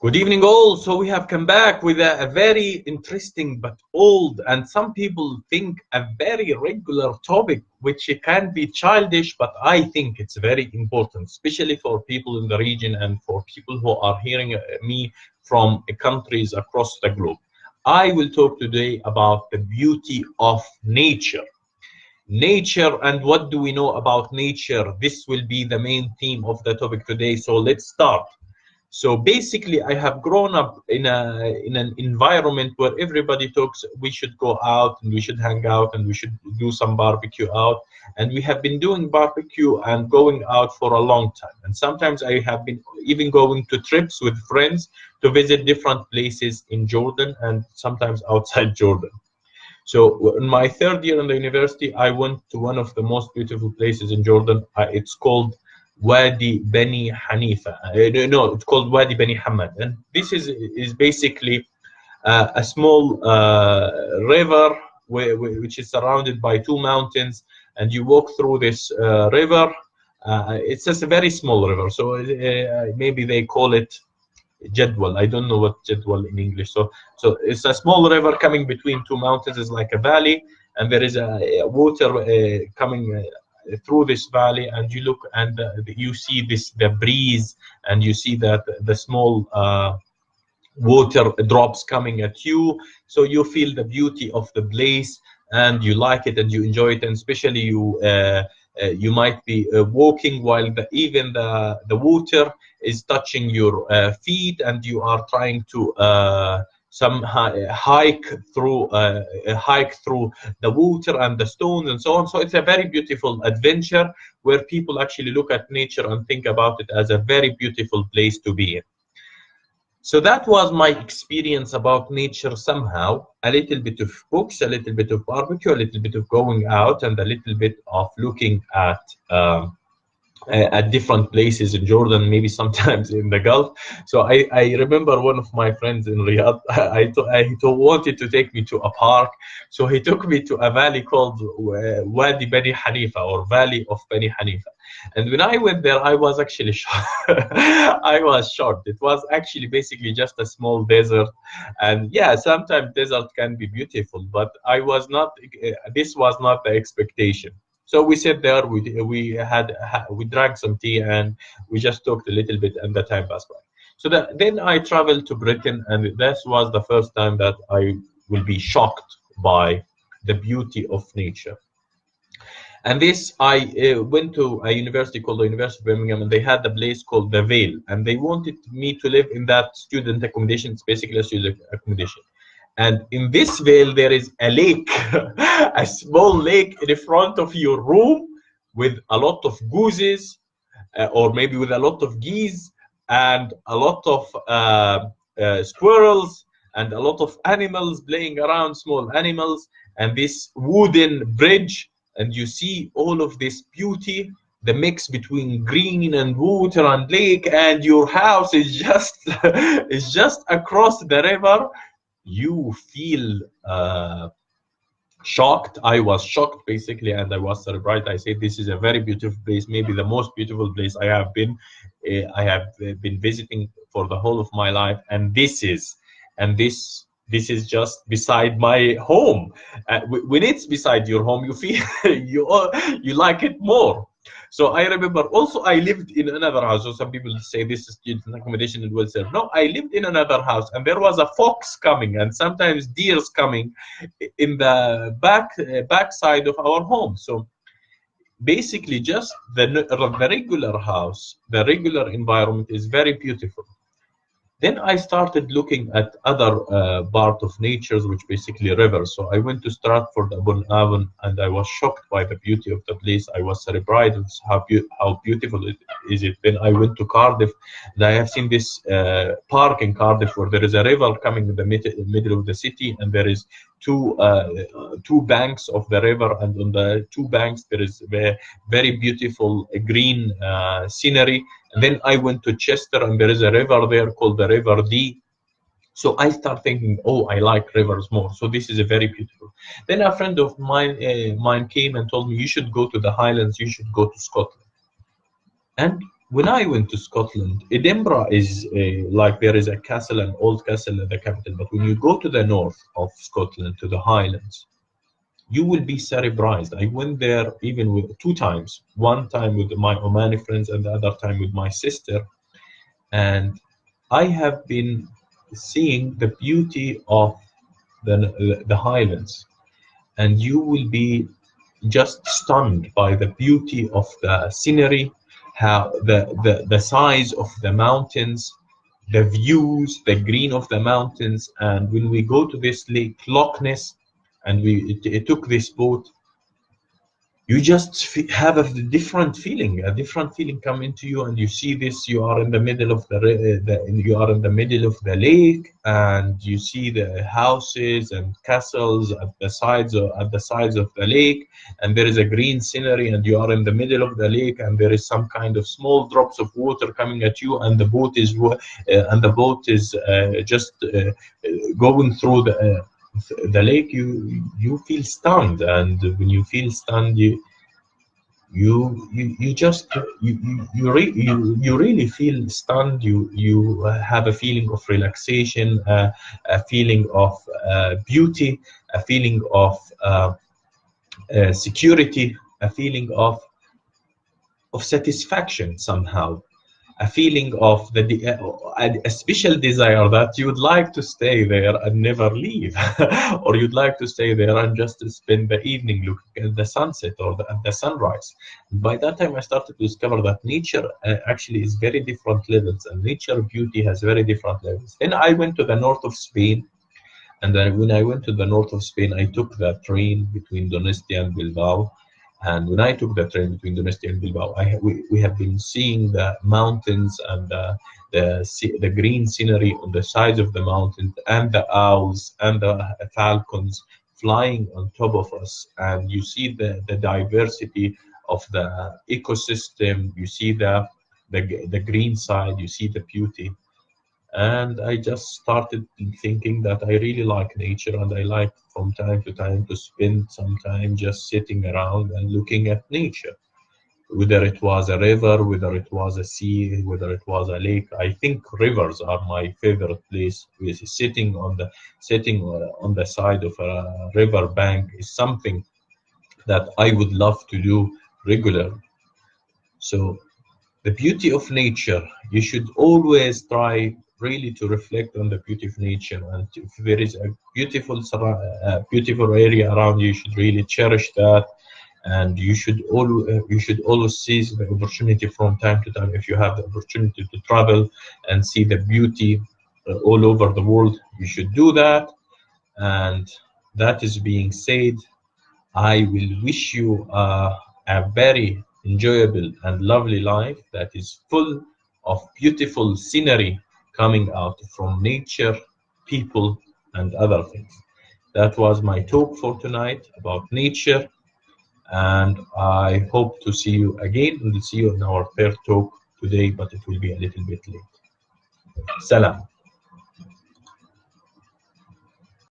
Good evening all. So we have come back with a very interesting but old, and some people think a very regular topic, which can be childish, but I think it's very important, especially for people in the region and for people who are hearing me from countries across the globe. I will talk today about the beauty of nature. Nature, and what do we know about nature? This will be the main theme of the topic today. So let's start. So basically, I have grown up in an environment where everybody talks. We should go out and we should hang out and we should do some barbecue out. And we have been doing barbecue and going out for a long time. And sometimes I have been even going to trips with friends to visit different places in Jordan and sometimes outside Jordan. So in my third year in the university, I went to one of the most beautiful places in Jordan. It's called Wadi Bani Hanifa. No, it's called Wadi Bani Hamad. And this is basically a small river which is surrounded by two mountains. And you walk through this river. It's just a very small river. So maybe they call it Jadwal. I don't know what Jadwal in English. So it's a small river coming between two mountains. It's like a valley, and there is a water coming through this valley, and you look and you see the breeze, and you see that the small water drops coming at you. So you feel the beauty of the place, and you like it and you enjoy it, and especially you might be walking while even the water is touching your feet, and you are trying to hike through the water and the stones and so on. So it's a very beautiful adventure where people actually look at nature and think about it as a very beautiful place to be in. So that was my experience about nature somehow. A little bit of books, a little bit of barbecue, a little bit of going out, and a little bit of looking at different places in Jordan, maybe sometimes in the Gulf. So I remember one of my friends in Riyadh, he wanted to take me to a park. So he took me to a valley called Wadi Bani Hanifa, or Valley of Bani Hanifa. And when I went there, I was actually shocked. I was shocked. It was actually basically just a small desert. And yeah, sometimes desert can be beautiful, but this was not the expectation. So we sat there, we drank some tea, and we just talked a little bit, and the time passed by. So then I traveled to Britain, and this was the first time that I will be shocked by the beauty of nature. And this, I went to a university called the University of Birmingham, and they had a place called the Vale, and they wanted me to live in that student accommodation. It's basically a student accommodation. And in this vale, there is a lake, a small lake in front of your room with a lot of gooses, or maybe with a lot of geese, and a lot of squirrels, and a lot of animals playing around, small animals, and this wooden bridge. And you see all of this beauty, the mix between green and water and lake, and your house is just across the river. You feel shocked. I was shocked basically, and I was surprised. I said, this is a very beautiful place, maybe the most beautiful place I have been visiting for the whole of my life. And this is just beside my home. When it's beside your home, you feel you like it more. So I remember also I lived in another house. So some people say this is student accommodation and will serve. No, I lived in another house, and there was a fox coming, and sometimes deers coming in the back side of our home. So basically, just the regular house, the regular environment is very beautiful. Then I started looking at other part of nature, which basically rivers. So I went to Stratford upon Avon, and I was shocked by the beauty of the place. I was surprised how beautiful it is. Then I went to Cardiff, and I have seen this park in Cardiff where there is a river coming in the middle of the city, and there is two banks of the river, and on the two banks there is very beautiful green scenery. And then I went to Chester, and there is a river there called the River Dee. So I start thinking, oh, I like rivers more. So this is a very beautiful. Then a friend of mine came and told me, you should go to the Highlands, you should go to Scotland. And when I went to Scotland, Edinburgh is like there is a castle, an old castle at the capital. But when you go to the north of Scotland, to the Highlands, you will be surprised. I went there even with two times. One time with my Omani friends, and the other time with my sister. And I have been seeing the beauty of the Highlands, and you will be just stunned by the beauty of the scenery, how the size of the mountains, the views, the green of the mountains. And when we go to this lake Loch Ness, and it took this boat, you just have a different feeling come into you, and you see this. You are in the middle of you are in the middle of the lake, and you see the houses and castles at the sides of the lake, and there is a green scenery, and you are in the middle of the lake, and there is some kind of small drops of water coming at you, and the boat is just going through the lake. You feel stunned, and when you feel stunned, you just you really feel stunned. You have a feeling of relaxation, a feeling of beauty, a feeling of security, a feeling of satisfaction somehow, a feeling of a special desire that you would like to stay there and never leave, or you'd like to stay there and just spend the evening looking at the sunset or at the sunrise. By that time, I started to discover that nature actually is very different levels, and nature beauty has very different levels. Then I went to the north of Spain, and then when I went to the north of Spain, I took the train between Donostia and Bilbao. And when I took the train between Donostia and Bilbao, we have been seeing the mountains and the green scenery on the sides of the mountains, and the owls and the falcons flying on top of us. And you see the diversity of the ecosystem. You see the green side. You see the beauty. And I just started thinking that I really like nature, and I like from time to time to spend some time just sitting around and looking at nature. Whether it was a river, whether it was a sea, whether it was a lake. I think rivers are my favorite place. Sitting on the side of a river bank is something that I would love to do regularly. So the beauty of nature, you should always try really to reflect on the beauty of nature. And if there is a beautiful area around you, you should really cherish that. And you should always seize the opportunity from time to time. If you have the opportunity to travel and see the beauty all over the world, you should do that. And that is being said, I will wish you a very enjoyable and lovely life that is full of beautiful scenery coming out from nature, people, and other things. That was my talk for tonight about nature, and I hope to see you again. We'll see you in our third talk today, but it will be a little bit late. Salam.